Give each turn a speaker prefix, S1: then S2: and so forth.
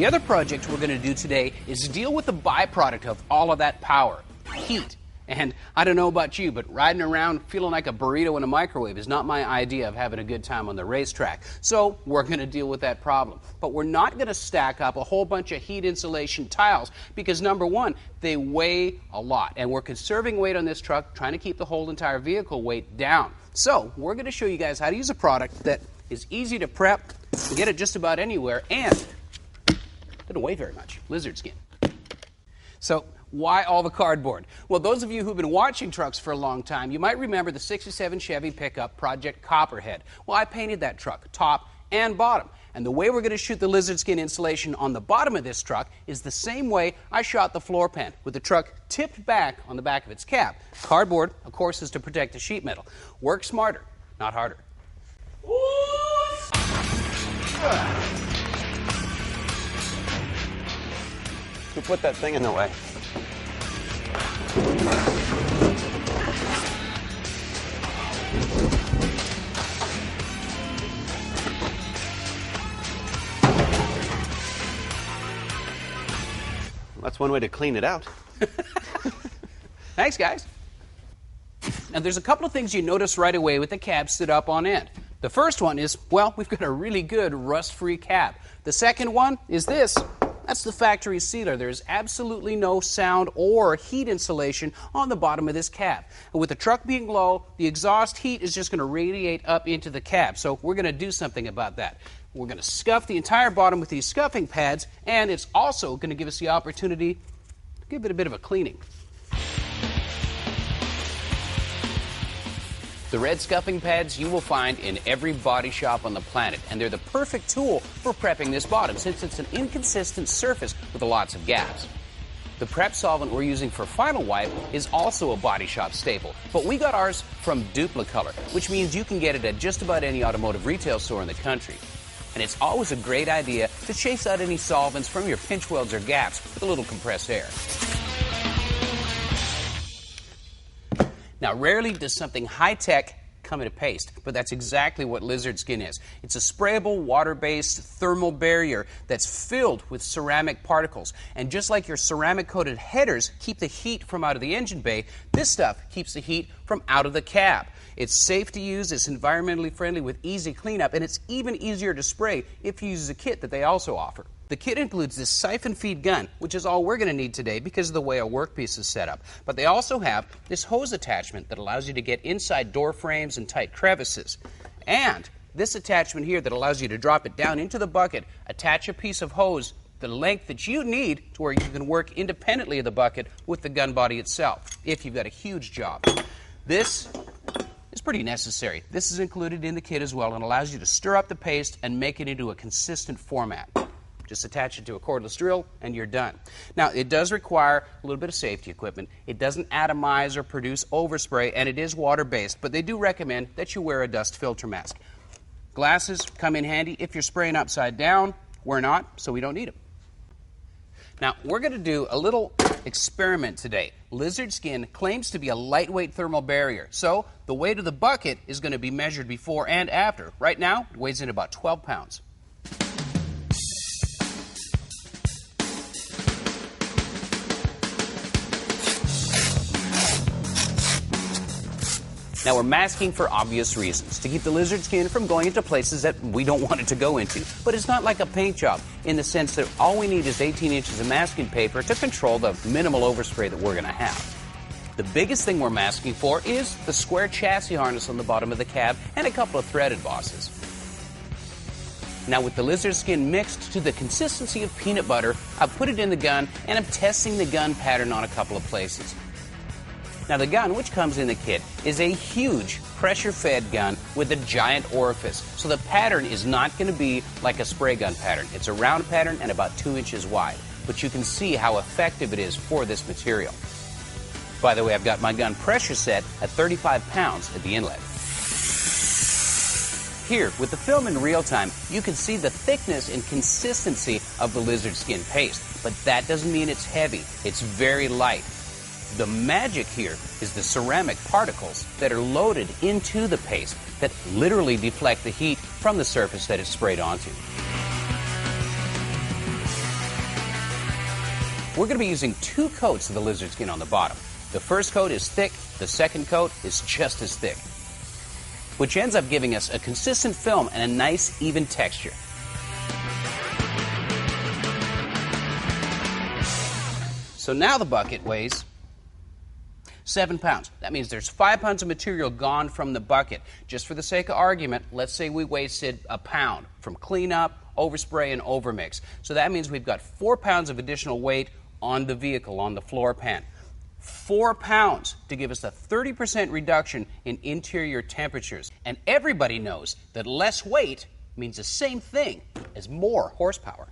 S1: The other project we're going to do today is deal with the byproduct of all of that power, heat. And I don't know about you, but riding around feeling like a burrito in a microwave is not my idea of having a good time on the racetrack. So we're going to deal with that problem. But we're not going to stack up a whole bunch of heat insulation tiles because, number one, they weigh a lot. And we're conserving weight on this truck, trying to keep the whole entire vehicle weight down. So we're going to show you guys how to use a product that is easy to prep, and get it just about anywhere, and doesn't weigh very much. Lizard skin. So why all the cardboard? Well, those of you who've been watching trucks for a long time, you might remember the 67 Chevy pickup Project Copperhead. Well, I painted that truck, top and bottom. And the way we're going to shoot the lizard skin insulation on the bottom of this truck is the same way I shot the floor pan, with the truck tipped back on the back of its cab. Cardboard, of course, is to protect the sheet metal. Work smarter, not harder.
S2: Who put that thing in the way? That's one way to clean it out.
S1: Thanks, guys. Now, there's a couple of things you notice right away with the cab stood up on end. The first one is, well, we've got a really good rust-free cab. The second one is this. That's the factory sealer. There's absolutely no sound or heat insulation on the bottom of this cab. And with the truck being low, the exhaust heat is just going to radiate up into the cab. So we're going to do something about that. We're going to scuff the entire bottom with these scuffing pads, and it's also going to give us the opportunity to give it a bit of a cleaning. The red scuffing pads you will find in every body shop on the planet, and they're the perfect tool for prepping this bottom since it's an inconsistent surface with lots of gaps. The prep solvent we're using for final wipe is also a body shop staple, but we got ours from Duplicolor, which means you can get it at just about any automotive retail store in the country. And it's always a great idea to chase out any solvents from your pinch welds or gaps with a little compressed air. Now, rarely does something high-tech come in a paste, but that's exactly what lizard skin is. It's a sprayable, water-based thermal barrier that's filled with ceramic particles. And just like your ceramic-coated headers keep the heat from out of the engine bay, this stuff keeps the heat from out of the cab. It's safe to use, it's environmentally friendly with easy cleanup, and it's even easier to spray if you use a kit that they also offer. The kit includes this siphon feed gun, which is all we're going to need today because of the way our workpiece is set up. But they also have this hose attachment that allows you to get inside door frames and tight crevices. And this attachment here that allows you to drop it down into the bucket, attach a piece of hose the length that you need to where you can work independently of the bucket with the gun body itself, if you've got a huge job. This is pretty necessary. This is included in the kit as well and allows you to stir up the paste and make it into a consistent format. Just attach it to a cordless drill and you're done. Now, it does require a little bit of safety equipment. It doesn't atomize or produce overspray, and it is water-based, but they do recommend that you wear a dust filter mask. Glasses come in handy if you're spraying upside down. We're not, so we don't need them. Now, we're going to do a little experiment today. Lizard skin claims to be a lightweight thermal barrier, so the weight of the bucket is going to be measured before and after. Right now, it weighs in about 12 pounds. Now, we're masking for obvious reasons, to keep the lizard skin from going into places that we don't want it to go into. But it's not like a paint job, in the sense that all we need is 18 inches of masking paper to control the minimal overspray that we're going to have. The biggest thing we're masking for is the square chassis harness on the bottom of the cab and a couple of threaded bosses. Now, with the lizard skin mixed to the consistency of peanut butter, I've put it in the gun and I'm testing the gun pattern on a couple of places. Now, the gun, which comes in the kit, is a huge pressure-fed gun with a giant orifice. So the pattern is not going to be like a spray gun pattern. It's a round pattern and about 2 inches wide. But you can see how effective it is for this material. By the way, I've got my gun pressure set at 35 pounds at the inlet. Here, with the film in real time, you can see the thickness and consistency of the lizard skin paste. But that doesn't mean it's heavy. It's very light. The magic here is the ceramic particles that are loaded into the paste that literally deflect the heat from the surface that it's sprayed onto. we're going to be using 2 coats of the lizard skin on the bottom. The first coat is thick, the second coat is just as thick, which ends up giving us a consistent film and a nice, even texture. So now the bucket weighs 7 pounds. That means there's 5 pounds of material gone from the bucket. Just for the sake of argument, let's say we wasted a pound from cleanup, overspray, and overmix. So that means we've got 4 pounds of additional weight on the vehicle, on the floor pan. 4 pounds to give us a 30% reduction in interior temperatures. And everybody knows that less weight means the same thing as more horsepower.